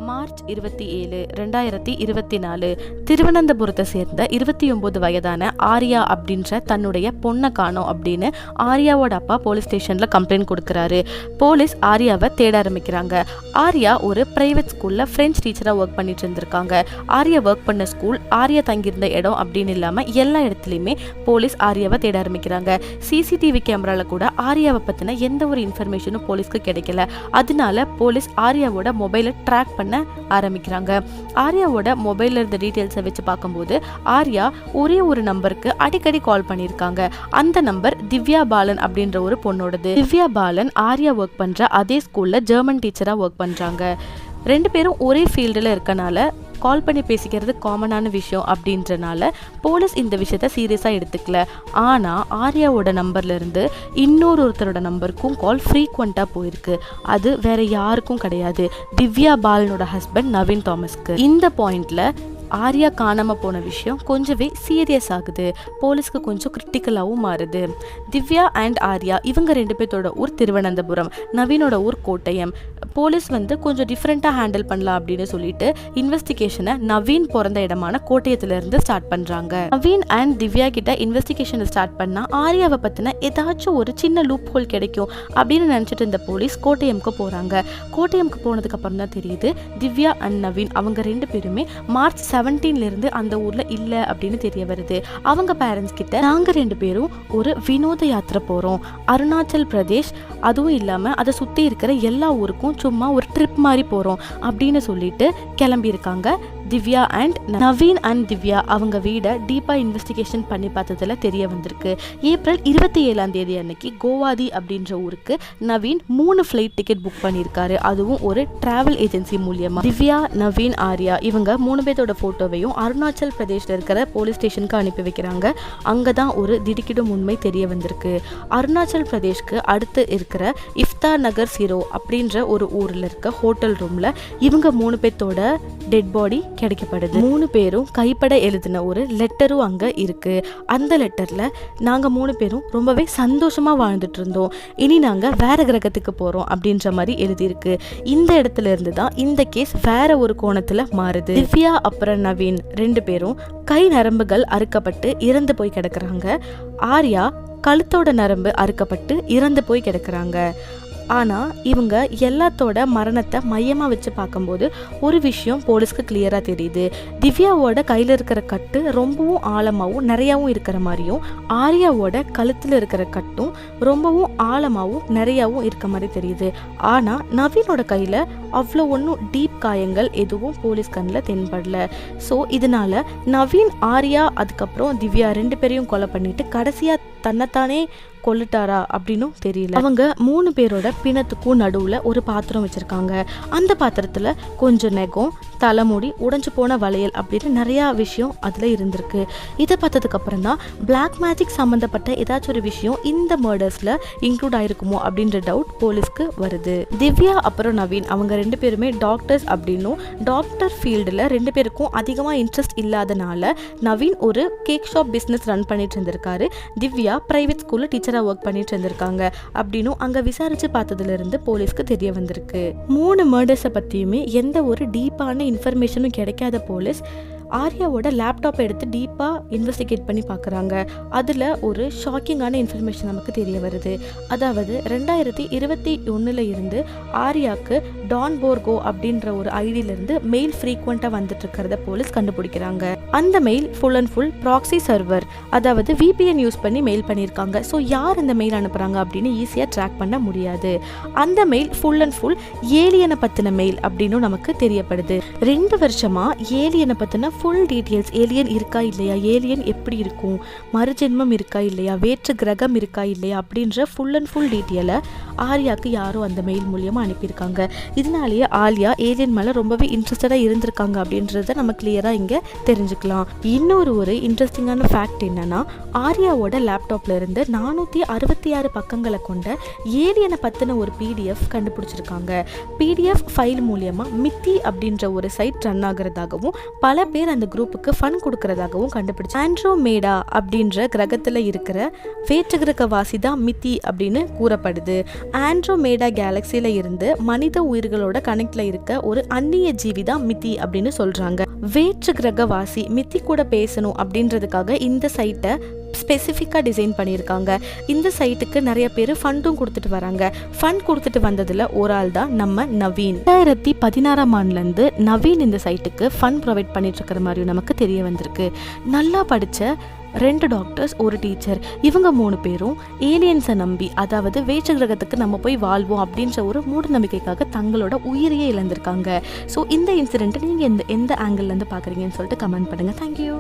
March 27, 2024 திருவனந்தபுரத்தை சேர்ந்த 29 வயதான ஆர்யா அப்படின்ற தன்னுடைய பொண்ணை காணோம் அப்படின்னு ஆர்யாவோட அப்பா போலீஸ் ஸ்டேஷனில் கம்ப்ளைண்ட் கொடுக்குறாரு. போலீஸ் ஆர்யாவை தேட ஆரம்பிக்கிறாங்க. ஆர்யா ஒரு பிரைவேட் ஸ்கூலில் ஃப்ரெஞ்ச் டீச்சராக ஒர்க் பண்ணிட்டு இருந்திருக்காங்க. ஆர்யா ஒர்க் பண்ண ஸ்கூல், ஆர்யா தங்கியிருந்த இடம் அப்படின்னு இல்லாமல் எல்லா இடத்துலையுமே போலீஸ் ஆர்யாவை தேட ஆரம்பிக்கிறாங்க. சிசிடிவி கேமராவில் கூட ஆர்யாவை பற்றின எந்த ஒரு இன்ஃபர்மேஷனும் போலீஸ்க்கு கிடைக்கல. அதனால போலீஸ் ஆர்யாவோட மொபைலை ட்ராக் பண்ண ஆரம்பிக்கிறாங்க. ஆர்யாவோட மொபைலில் இருந்த டீட்டெயில்ஸை வச்சு பார்க்கும்போது ஆர்யா ஒரே ஒரு நம்பருக்கு அடிக்கடி கால் பண்ணியிருக்காங்க. அந்த நம்பர் திவ்யா பாலன் அப்படின்ற ஒரு பொண்ணோடது. திவ்யா பாலன் ஆர்யா ஒர்க் பண்ணுற அதே ஸ்கூலில் ஜெர்மன் டீச்சராக ஒர்க் பண்ணுறாங்க. ரெண்டு பேரும் ஒரே ஃபீல்டில் இருக்கனால கால் பண்ணி பேசிக்கிறது காமனான விஷயம் அப்படின்றனால போலீஸ் இந்த விஷயத்த சீரியஸாக எடுத்துக்கல. ஆனால் ஆர்யாவோட நம்பர்லேருந்து இன்னொருத்தரோட நம்பருக்கும் கால் ஃப்ரீக்வெண்ட்டாக போயிருக்கு. அது வேற யாருக்கும் கிடையாது, திவ்யா பாலனோட ஹஸ்பண்ட் நவீன் தாமஸ்க்கு. இந்த பாயிண்டில் ஆர்யா காணாமல் போன விஷயம் கொஞ்சமே சீரியஸ் ஆகுது. போலீஸ்க்கு கொஞ்சம் கிரிட்டிக்கலாகவும் மாறுது. திவ்யா அண்ட் ஆர்யா இவங்க ரெண்டு பேர்த்தோட ஊர் திருவனந்தபுரம், நவீனோட ஊர் கோட்டயம். போலீஸ் கொஞ்சம் டிஃப்ரெண்ட்டாக ஹேண்டில் பண்ணலாம் அப்படின்னு சொல்லிட்டு இன்வெஸ்டிகேஷனை நவீன் பிறந்த இடமான கோட்டயத்திலேருந்து ஸ்டார்ட் பண்ணுறாங்க. நவீன் அண்ட் திவ்யா கிட்ட இன்வெஸ்டிகேஷனை ஸ்டார்ட் பண்ணால் ஆர்யாவை பற்றின ஏதாச்சும் ஒரு சின்ன லூப் ஹோல் கிடைக்கும் அப்படின்னு நினச்சிட்டு இருந்த போலீஸ் கோட்டயம்க்கு போகிறாங்க. கோட்டயம்க்கு போனதுக்கு அப்புறம் தான் தெரியுது திவ்யா அண்ட் நவீன் அவங்க ரெண்டு பேருமே மார்ச் 17 அந்த ஊர்ல இல்ல அப்படின்னு தெரிய வருது. அவங்க பேரண்ட்ஸ் கிட்ட நாங்க ரெண்டு பேரும் ஒரு வினோத யாத்திரை போறோம், அருணாச்சல் பிரதேஷ், அதுவும் இல்லாம அதை சுத்தி இருக்கிற எல்லா ஊருக்கும் சும்மா ஒரு ட்ரிப் மாதிரி போறோம் அப்படின்னு சொல்லிட்டு கிளம்பி இருக்காங்க. திவ்யா அண்ட் நவீன் அண்ட் திவ்யா அவங்க வீடை டீப்பாக இன்வெஸ்டிகேஷன் பண்ணி பார்த்ததுல தெரிய வந்திருக்கு. ஏப்ரல் 27 அன்னைக்கு கோவாதி அப்படின்ற ஊருக்கு நவீன் 3 ஃப்ளைட் டிக்கெட் புக் பண்ணியிருக்காரு. அதுவும் ஒரு டிராவல் ஏஜென்சி மூலியமா. திவ்யா, நவீன், ஆர்யா இவங்க 3 பேர்த்தோட ஃபோட்டோவையும் அருணாச்சல் பிரதேஷ்ல இருக்கிற போலீஸ் ஸ்டேஷனுக்கு அனுப்பி வைக்கிறாங்க. அங்கே தான் ஒரு திடுக்கிடும் உண்மை தெரிய வந்திருக்கு. அருணாச்சல் பிரதேஷ்க்கு அடுத்து இருக்கிற இஃப்தா நகர் சிரோ அப்படின்ற ஒரு ஊரில் இருக்க ஹோட்டல் ரூமில் இவங்க 3 பேர்த்தோட டெட் பாடி கிடைக்கப்படுது. 3 பேரும் கைப்பட எழுதின ஒரு லெட்டரும் அங்க இருக்கு. அந்த லெட்டர்ல நாங்க 3 பேரும் ரொம்பவே சந்தோஷமா வாழ்ந்துட்டு இருந்தோம், இனி நாங்க வேற கிரகத்துக்கு போறோம் அப்படின்ற மாதிரி எழுதியிருக்கு. இந்த இடத்துல இருந்து தான் இந்த கேஸ் வேற ஒரு கோணத்துல மாறுது. திவ்யா அப்புறம் நவீன் 2 பேரும் கை நரம்புகள் அறுக்கப்பட்டு இறந்து போய் கிடக்குறாங்க. ஆர்யா கழுத்தோட நரம்பு அறுக்கப்பட்டு இறந்து போய் கிடக்குறாங்க. ஆனால் இவங்க எல்லாத்தோட மரணத்தை மையமாக வச்சு பார்க்கும்போது ஒரு விஷயம் போலீஸ்க்கு கிளியராக தெரியுது. திவ்யாவோட கையில் இருக்கிற கட்டு ரொம்பவும் ஆழமாகவும் நிறையாவும் இருக்கிற மாதிரியும், ஆர்யாவோட கழுத்தில் இருக்கிற கட்டும் ரொம்பவும் ஆழமாகவும் நிறையாவும் இருக்க மாதிரி தெரியுது. ஆனால் நவீனோட கையில் அவ்வளோ ஒன்றும் டீப் காயங்கள் எதுவும் போலீஸ் கண்ணில் தென்படல. ஸோ இதனால நவீன், ஆர்யா அதுக்கப்புறம் திவ்யா 2 பேரையும் கொலை பண்ணிட்டு கடைசியாக தன்னைத்தானே கொல்லுட்டாரா அப்படின்னும் தெரியல. அவங்க 3 பேரோட பிணத்துக்கும் நடுவில் ஒரு பாத்திரம் வச்சிருக்காங்க. அந்த பாத்திரத்தில் கொஞ்சம் நெகம், தலைமுடி, உடைஞ்சு போன வளையல் அப்படின்னு நிறையா விஷயம் அதில் இருந்திருக்கு. இதை பார்த்ததுக்கு அப்புறம் தான் பிளாக் மேஜிக் சம்மந்தப்பட்ட ஏதாச்சும் ஒரு விஷயம் இந்த மர்டர்ஸில் இன்க்ளூட் ஆயிருக்குமோ அப்படின்ற டவுட் போலீஸ்க்கு வருது. திவ்யா அப்புறம் நவீன் அவங்க 2 பேருமே டாக்டர்ஸ் அப்படின்னும் டாக்டர் ஃபீல்டில் 2 பேருக்கும் அதிகமாக இன்ட்ரெஸ்ட் இல்லாதனால நவீன் ஒரு கேக் ஷாப் பிஸ்னஸ் ரன் பண்ணிட்டு இருந்திருக்காரு. திவ்யா பிரைவேட் ஸ்கூலில் டீச்சராக ஒர்க் பண்ணிட்டு இருந்திருக்காங்க அப்படின்னு அங்கே விசாரிச்சு பார்த்ததுல இருந்து போலீஸ்க்கு தெரிய வந்திருக்கு. 3 மர்டர்ஸை பற்றியுமே எந்த ஒரு டீப்பான இன்ஃபர்மேஷனும் கிடைக்காத போலீஸ் ஆர்யாவோட லேப்டாப்பை எடுத்து டீப்பாக இன்வெஸ்டிகேட் பண்ணி பார்க்குறாங்க. அதில் ஒரு ஷாக்கிங்கான இன்ஃபர்மேஷன் நமக்கு தெரிய வருது. அதாவது 2021 இருந்து ஆர்யாவுக்கு டான் போர்கோ அப்படின்ற ஒரு ஐடியிலேருந்து மெயில் ஃப்ரீக்வெண்ட்டாக வந்துட்டு இருக்கிறத போலீஸ் கண்டுபிடிக்கிறாங்க. அந்த mail full and full proxy server, அதாவது VPN யூஸ் பண்ணி மெயில் பண்ணியிருக்காங்க. ஸோ யார் இந்த மெயில் அனுப்புகிறாங்க அப்படின்னு ஈஸியாக ட்ராக் பண்ண முடியாது. அந்த மெயில் ஃபுல் அண்ட் ஃபுல் ஏலியனை பற்றின மெயில் அப்படின்னு நமக்கு தெரியப்படுது. 2 வருஷமாக ஏலியனை பற்றின ஃபுல் டீட்டெயில்ஸ், ஏலியன் இருக்கா இல்லையா, ஏலியன் எப்படி இருக்கும், மறுஜென்மம் இருக்கா இல்லையா, வேற்று கிரகம் இருக்கா இல்லையா அப்படின்ற ஃபுல் அண்ட் ஃபுல் டீட்டெயிலை ஆர்யாவுக்கு யாரும் அந்த மெயில் மூலியமாக அனுப்பியிருக்காங்க. இதனாலேயே ஆர்யா ஏலியன் மேலே ரொம்பவே இன்ட்ரெஸ்டடாக இருந்திருக்காங்க அப்படின்றத நம்ம கிளியராக இங்கே தெரிஞ்சுக்கலாம். தெரிஞ்சுக்கலாம். இன்னொரு இன்ட்ரெஸ்டிங்கான ஃபேக்ட் என்னன்னா, ஆர்யாவோட லேப்டாப்ல இருந்து 466 பக்கங்களை கொண்ட ஏலியனை பத்தின ஒரு PDF கண்டுபிடிச்சிருக்காங்க. PDF ஃபைல் மூலியமா மித்தி அப்படின்ற ஒரு சைட் ரன் ஆகுறதாகவும் பல பேர் அந்த குரூப்புக்கு ஃபன் கொடுக்கறதாகவும் கண்டுபிடிச்சு. ஆண்ட்ரோமேடா அப்படின்ற கிரகத்துல இருக்கிற வேற்று கிரகவாசி தான் மித்தி அப்படின்னு கூறப்படுது. ஆண்ட்ரோமேடா கேலக்சியில இருந்து மனித உயிர்களோட கனெக்ட்ல இருக்க ஒரு அந்நிய ஜீவி தான் மித்தி அப்படின்னு சொல்றாங்க. வேற்று கிரகவாசி மித்தி கூட பேசணும் அப்படின்றதுக்காக இந்த சைட்டை ஸ்பெசிஃபிக்காக டிசைன் பண்ணியிருக்காங்க. இந்த சைட்டுக்கு நிறைய பேர் ஃபண்டும் கொடுத்துட்டு வராங்க. ஃபண்ட் கொடுத்துட்டு வந்ததில் ஒரு ஆள் தான் நம்ம நவீன். 2016ஆம் ஆண்டுலேருந்து நவீன் இந்த சைட்டுக்கு ஃபண்ட் ப்ரொவைட் பண்ணிட்டு இருக்கிற மாதிரியும் நமக்கு தெரிய வந்திருக்கு. நல்லா படித்த 2 டாக்டர்ஸ், ஒரு டீச்சர், இவங்க 3 பேரும் ஏலியன்ஸை நம்பி, அதாவது வேற்று கிரகத்துக்கு நம்ம போய் வாழ்வோம் அப்படின்ற ஒரு மூட நம்பிக்கைக்காக தங்களோட உயிரையே இழந்திருக்காங்க. ஸோ இந்த இன்சிடென்ட்டை நீங்கள் எந்த ஆங்கிள்லேருந்து பார்க்குறீங்கன்னு சொல்லிட்டு கமெண்ட் பண்ணுங்கள். தேங்க்யூ.